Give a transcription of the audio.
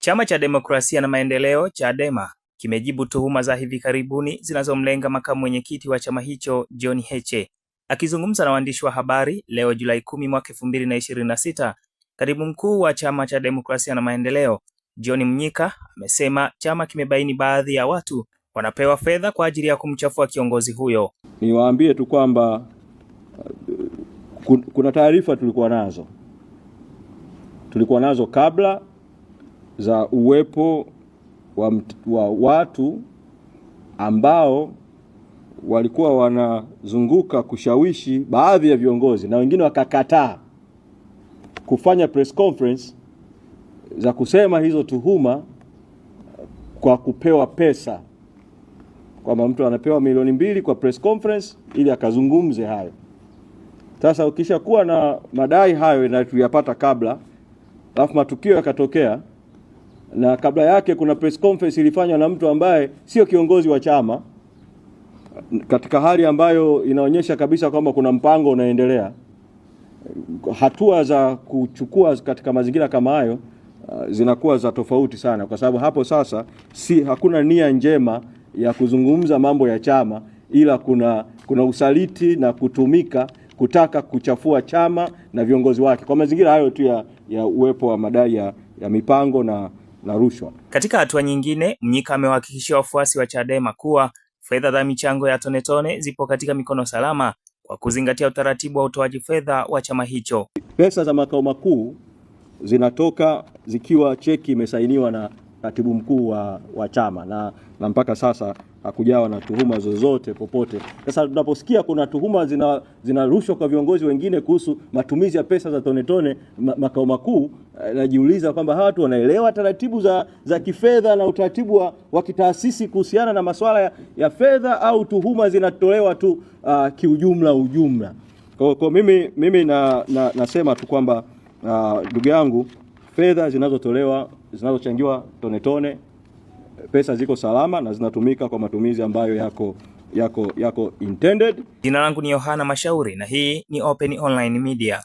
Chama cha Demokrasia na Maendeleo Chadema kimejibu tuhuma za hivi karibuni zinazomlenga makamu mwenyekiti wa chama hicho John Heche. Akizungumza na waandishi wa habari leo Julai 10 mwaka 2026, katibu mkuu wa chama cha Demokrasia na Maendeleo John Mnyika amesema chama kimebaini baadhi ya watu wanapewa fedha kwa ajili ya kumchafua kiongozi huyo. Niwaambie tu kwamba kuna taarifa tulikuwa nazo kabla za uwepo wa watu ambao walikuwa wanazunguka kushawishi baadhi ya viongozi na wengine wakakataa kufanya press conference za kusema hizo tuhuma kwa kupewa pesa, kwamba mtu anapewa milioni 2 kwa press conference ili akazungumze hayo. Sasa ukishakuwa na madai hayo na tuliyapata kabla, alafu matukio yakatokea, na kabla yake kuna press conference ilifanywa na mtu ambaye sio kiongozi wa chama, katika hali ambayo inaonyesha kabisa kwamba kuna mpango unaendelea, hatua za kuchukua katika mazingira kama hayo zinakuwa za tofauti sana, kwa sababu hapo sasa hakuna nia njema ya kuzungumza mambo ya chama, ila kuna usaliti na kutumika kutaka kuchafua chama na viongozi wake kwa mazingira hayo tu ya uwepo wa madai ya mipango na rushwa. Katika hatua nyingine, Mnyika amewahakikishia wafuasi wa Chadema kuwa fedha za michango ya tone tone zipo katika mikono salama kwa kuzingatia utaratibu wa utoaji fedha wa chama hicho. Pesa za makao makuu zinatoka zikiwa cheki imesainiwa na katibu mkuu wa chama na mpaka sasa hakujawa na tuhuma zozote popote. Sasa tunaposikia kuna tuhuma zinarushwa kwa viongozi wengine kuhusu matumizi ya pesa za tone tone makao makuu, najiuliza kwamba hawa watu wanaelewa taratibu za kifedha na utaratibu wa kitaasisi kuhusiana na masuala ya fedha, au tuhuma zinatolewa tu kiujumla. Kwa mimi nasema tu kwamba ndugu yangu, fedha zinazochangiwa tone tone, pesa ziko salama na zinatumika kwa matumizi ambayo yako intended. Jina langu ni Yohana Mashauri na hii ni Open Online Media.